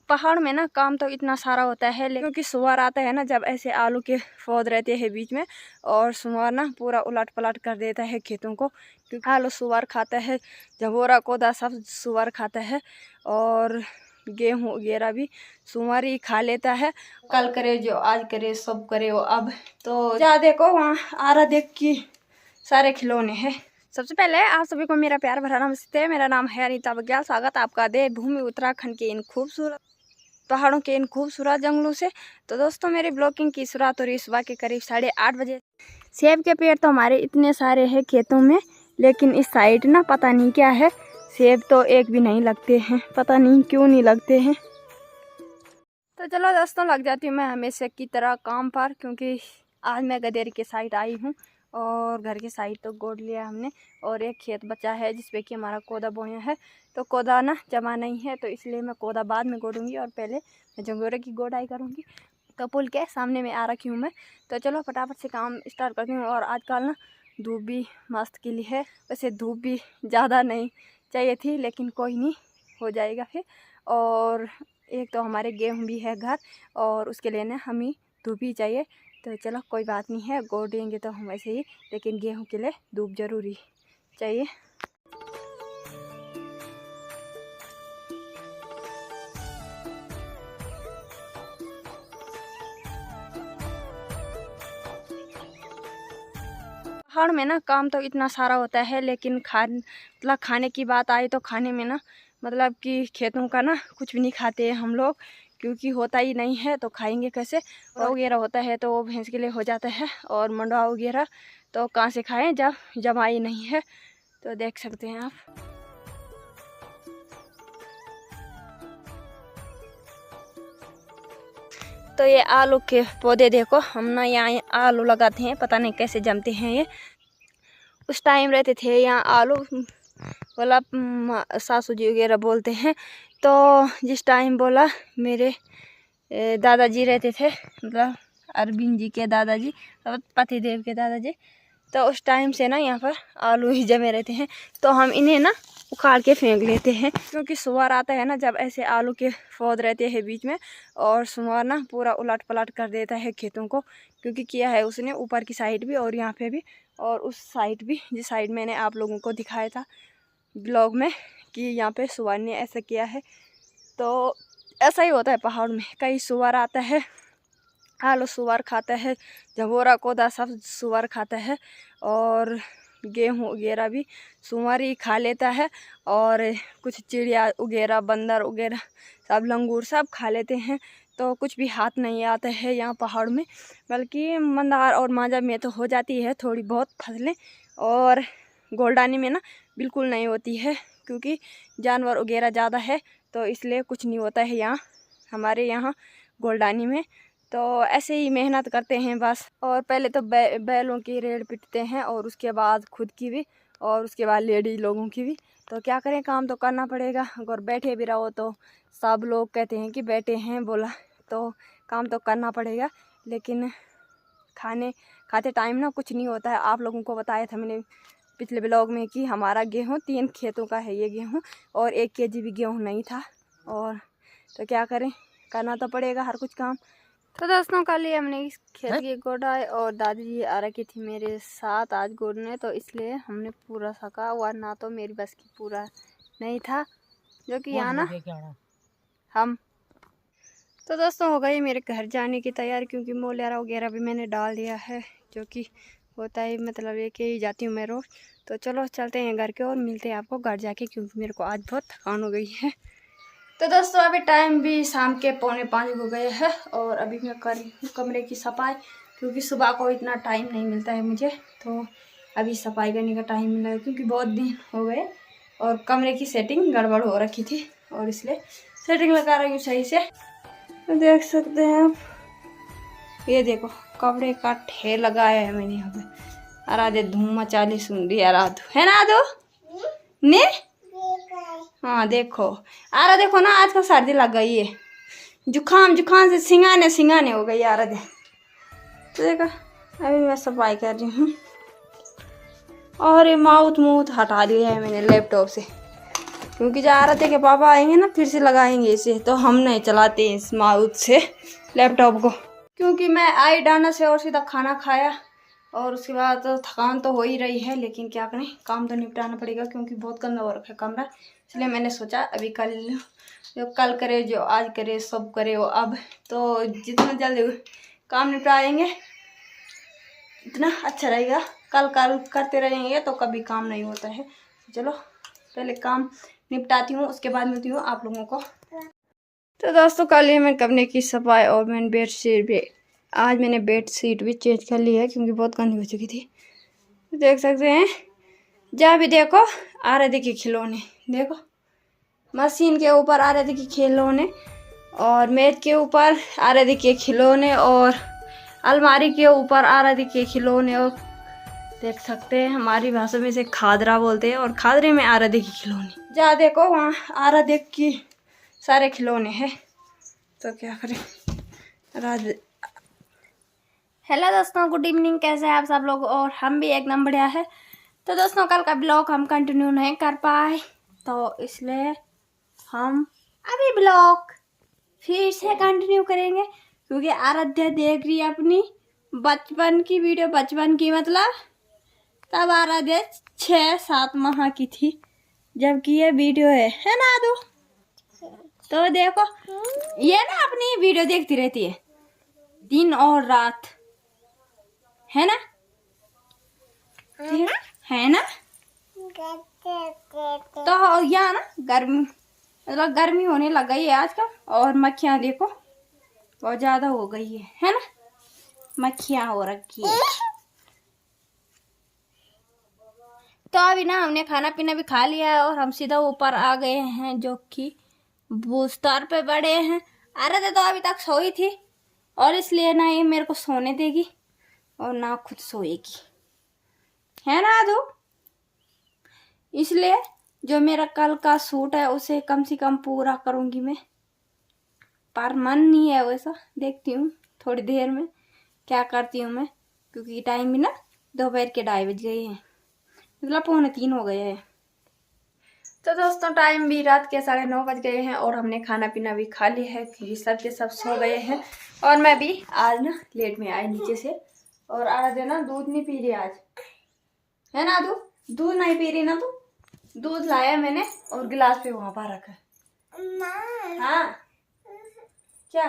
पहाड़ में ना काम तो इतना सारा होता है, लेकिन क्योंकि सुअर आता है ना, जब ऐसे आलू के पौध रहते हैं बीच में और सुअर ना पूरा उलट पलट कर देता है खेतों को, क्योंकि आलू सुअर खाता है, जबोरा कोदा सब सुअर खाता है और गेहूँ वगैरह भी सुअर ही खा लेता है। कल करे जो आज करे सब करे वो अब। तो जा देखो वहाँ आ रहा देख कि सारे खिलौने हैं। सबसे पहले आप सभी को मेरा प्यार भरा नमस्ते। मेरा नाम है अनीता बग्याल। स्वागत आपका देवभूमि उत्तराखंड के इन खूबसूरत पहाड़ों के इन खूबसूरत जंगलों से। तो दोस्तों मेरी ब्लॉगिंग की शुरुआत हो रही सुबह के करीब 8:30 बजे। सेब के पेड़ तो हमारे इतने सारे हैं खेतों में, लेकिन इस साइड ना पता नहीं क्या है, सेब तो एक भी नहीं लगते हैं, पता नहीं क्यों नहीं लगते हैं। तो चलो दोस्तों लग जाती हूँ मैं हमेशा की तरह काम पर, क्योंकि आज मैं गदेर के साइड आई हूँ और घर के साइड तो गोड़ लिया हमने और एक खेत बचा है जिसपे कि हमारा कोदा बोया है। तो कोदा ना जमा नहीं है, तो इसलिए मैं कोदा बाद में गोड़ूंगी और पहले मैं झंगोरे की गोड़ाई करूँगी। तो पुल के सामने में आ रखी हूँ मैं। तो चलो फटाफट से काम स्टार्ट करती हूँ। और आजकल ना धूप भी मस्त खिली है, वैसे धूप भी ज़्यादा नहीं चाहिए थी, लेकिन कोई नहीं, हो जाएगा फिर। और एक तो हमारे गेहूँ भी है घर और उसके लिए ना हमें धूप ही चाहिए। तो चलो कोई बात नहीं है, गोड़ देंगे तो हम ऐसे ही, लेकिन गेहूं के लिए धूप जरूरी चाहिए। पहाड़ में ना काम तो इतना सारा होता है, लेकिन खाने की बात आई तो खाने में ना मतलब कि खेतों का ना कुछ भी नहीं खाते हैं हम लोग, क्योंकि होता ही नहीं है तो खाएंगे कैसे। और वगैरह होता है तो वो भैंस के लिए हो जाता है, और मंडवा वगैरह तो कहाँ से खाएं जब जमा ही नहीं है। तो देख सकते हैं आप। तो ये आलू के पौधे देखो, हम ना यहाँ आलू लगाते हैं, पता नहीं कैसे जमते हैं ये। उस टाइम रहते थे यहाँ आलू, बोला सासू जी वगैरह बोलते हैं। तो जिस टाइम बोला मेरे दादाजी रहते थे, मतलब अरविंद जी के दादाजी, पतिदेव के दादाजी, तो उस टाइम से ना यहाँ पर आलू ही जमे रहते हैं। तो हम इन्हें ना उखाड़ के फेंक लेते हैं, क्योंकि सुअर आता है ना, जब ऐसे आलू के पौध रहते हैं बीच में और सुअर ना पूरा उलट पलट कर देता है खेतों को, क्योंकि किया है उसने ऊपर की साइड भी और यहाँ पे भी और उस साइड भी, जिस साइड मैंने आप लोगों को दिखाया था ब्लॉग में कि यहाँ पे सुअर ने ऐसा किया है। तो ऐसा ही होता है पहाड़ में, कई सुअर आता है, आलू सुअर खाता है, जबोरा कोदा सब सुअर खाता है और गेहूँ वगैरह भी सुअर ही खा लेता है। और कुछ चिड़िया वगैरह, बंदर वगैरह सब, लंगूर सब खा लेते हैं। तो कुछ भी हाथ नहीं आता है यहाँ पहाड़ में, बल्कि मंदार और मांझा में तो हो जाती है थोड़ी बहुत फसलें, और गोल्डानी में ना बिल्कुल नहीं होती है, क्योंकि जानवर वगैरह ज़्यादा है, तो इसलिए कुछ नहीं होता है यहाँ हमारे यहाँ गोल्डानी में। तो ऐसे ही मेहनत करते हैं बस। और पहले तो बैलों की रेड़ पिटते हैं और उसके बाद खुद की भी और उसके बाद लेडीज लोगों की भी। तो क्या करें, काम तो करना पड़ेगा। अगर बैठे भी रहो तो सब लोग कहते हैं कि बैठे हैं बोला, तो काम तो करना पड़ेगा। लेकिन खाते टाइम ना कुछ नहीं होता है। आप लोगों को बताया था मैंने पिछले ब्लॉग में कि हमारा गेहूँ 3 खेतों का है ये गेहूँ, और 1 kg भी गेहूँ नहीं था। और तो क्या करें, करना तो पड़ेगा हर कुछ काम। तो दोस्तों कल ही हमने इस खेत की गोड़ाई और दादी जी आ रखी थी मेरे साथ आज गोड़ने, तो इसलिए हमने पूरा सका, वरना तो मेरी बस की पूरा नहीं था, जो कि यहाँ ना हम। तो दोस्तों हो गई मेरे घर जाने की तैयारी, क्योंकि मोलेरा वगैरह भी मैंने डाल दिया है, जो कि होता है मतलब लेके ही जाती हूँ मैं रोज। तो चलो चलते हैं घर के और मिलते हैं आपको घर जाके, क्योंकि मेरे को आज बहुत थकान हो गई है। तो दोस्तों अभी टाइम भी शाम के 4:45 हो गए हैं और अभी मैं कर रही हूँ कमरे की सफाई, क्योंकि सुबह को इतना टाइम नहीं मिलता है मुझे। तो अभी सफाई करने का टाइम मिला है, क्योंकि बहुत दिन हो गए और कमरे की सेटिंग गड़बड़ हो रखी थी, और इसलिए सेटिंग लगा रही हूँ सही से। तो देख सकते हैं आप, ये देखो कपड़े का ढेर लगाया है मैंने यहाँ पे। अराधे धूम मचाली सुन रही अराधू है ना, आधो ने हाँ देखो आ रहा, देखो ना आज का सर्दी लग गई है, जुकाम से सिंगाने हो गई आ रहा। तो देखो अभी मैं सफाई कर रही हूँ, और ये माउथ हटा दिया है मैंने लैपटॉप से, क्योंकि जा रहे थे कि पापा आएंगे ना फिर से लगाएंगे इसे, तो हम नहीं चलाते इस माउथ से लैपटॉप को। क्योंकि मैं आई डाना से और सीधा खाना खाया और उसके बाद तो थकान तो हो ही रही है, लेकिन क्या करें, काम तो निपटाना पड़ेगा क्योंकि बहुत गंदा हो रखा है कमरा। इसलिए मैंने सोचा अभी जो कल करे जो आज करे सब करे वो अब, तो जितना जल्दी काम निपटाएंगे इतना अच्छा रहेगा। कल करते रहेंगे तो कभी काम नहीं होता है। चलो पहले काम निपटाती हूँ, उसके बाद मिलती हूँ आप लोगों को। तो दोस्तों कल ही मैं कमरे की सफाई और मैंने बेडशीट भी, आज मैंने बेडशीट भी चेंज कर ली है क्योंकि बहुत गंदी हो चुकी थी। तो देख सकते हैं जहाँ भी देखो आ रहे देखिए खिलौने, देखो मशीन के ऊपर आ रहे देखिए खिलौने और मेज के ऊपर आ रहे देखिए खिलौने और अलमारी के ऊपर आ रहा देखिए खिलौने। और देख सकते हैं हमारी भाषा में इसे खादरा बोलते हैं और खादरे में आ रहा देखिए खिलौने। जहाँ देखो वहाँ आ रहा देख की सारे खिलौने हैं। तो क्या करें हेलो दोस्तों, गुड इवनिंग, कैसे हैं आप सब लोग? और हम भी एकदम बढ़िया है। तो दोस्तों कल का ब्लॉग हम कंटिन्यू नहीं कर पाए, तो इसलिए हम अभी ब्लॉग फिर से कंटिन्यू करेंगे क्योंकि आराध्या देख रही है अपनी बचपन की वीडियो। बचपन की मतलब तब आराध्या 6-7 माह की थी जबकि ये वीडियो है ना आदू? तो देखो ये ना अपनी वीडियो देखती रहती है दिन और रात, है ना? है ना? तो यहाँ ना गर्मी मतलब गर्मी होने लग गई है आजकल और मक्खियाँ देखो बहुत ज्यादा हो गई है ना? मक्खियाँ हो रखी है। तो अभी ना हमने खाना पीना भी खा लिया है और हम सीधा ऊपर आ गए हैं जो कि बूस्टर पे बड़े हैं। अरे तो अभी तक सोई थी और इसलिए ना ये मेरे को सोने देगी और ना खुद सोएगी, है ना आदू? इसलिए जो मेरा कल का सूट है उसे कम से कम पूरा करूंगी मैं, पर मन नहीं है वैसा। देखती हूँ थोड़ी देर में क्या करती हूँ मैं, क्योंकि टाइम भी ना दोपहर के 2:30 बज गए हैं, मतलब 2:45 हो गए हैं। तो दोस्तों टाइम भी रात के 9:30 बज गए हैं और हमने खाना पीना भी खा लिया है क्योंकि सब के सब सो गए हैं। और मैं भी आज ना लेट में आई नीचे से और आराध्या ना दूध नहीं पी रही आज, है ना आदू? दूध नहीं पी रही ना तू? दूध लाया मैंने और गिलास पे वहां पर रखा। हाँ क्या?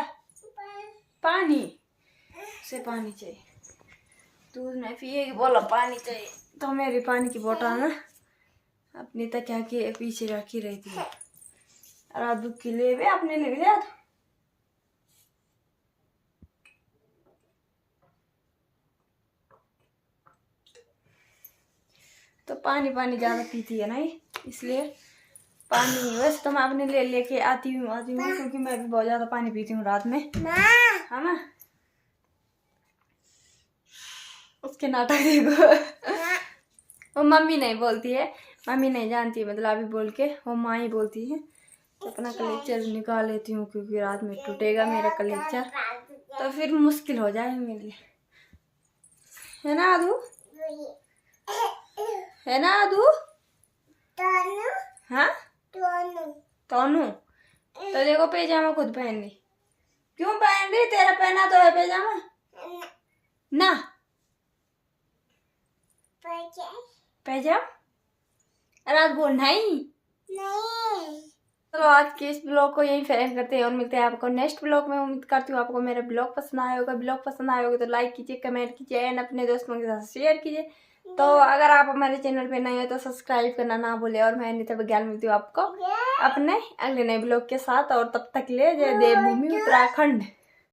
पानी, उसे पानी चाहिए, दूध नहीं पिएगी, बोला पानी चाहिए। तो मेरी पानी की बोतल ना अपनी तकिया के पीछे रखी रहती है। राधू के लिए भी अपने लिए भी याद। तो पानी ज्यादा पीती है ना ये, इसलिए पानी वैसे तो मैं अपने लिए लेके आती हूँ क्योंकि मैं भी बहुत ज्यादा पानी पीती हूँ रात में, है ना? उसके नाटक देखो। वो मम्मी नहीं बोलती है, मम्मी नहीं जानती मतलब अभी बोल के, वो माँ ही बोलती है। तो अपना कलेक्चर निकाल लेती हूँ क्योंकि रात में टूटेगा मेरा कलेक्चर तो फिर मुश्किल हो जाए मेरे लिए, है ना आदू? है ना आदू? हाँ तोनू। तो देखो पैजामा खुद पहन ली। क्यों पहन रही? तेरा पहना तो है पैजामा ना? पैजामा रात बोल नहीं। चलो आज के इस ब्लॉग को यही फेंक करते हैं और मिलते हैं आपको नेक्स्ट ब्लॉग में। उम्मीद करती हूँ आपको मेरा ब्लॉग पसंद आया होगा। ब्लॉग पसंद आया होगा तो लाइक कीजिए, कमेंट कीजिए एंड अपने दोस्तों के साथ शेयर कीजिए। तो अगर आप हमारे चैनल पे नए हो तो सब्सक्राइब करना ना भूले। और मैं अनीता बघेल मिलती हूँ आपको अपने अगले नए ब्लॉग के साथ। और तब तक ले जय देवभूमि उत्तराखंड।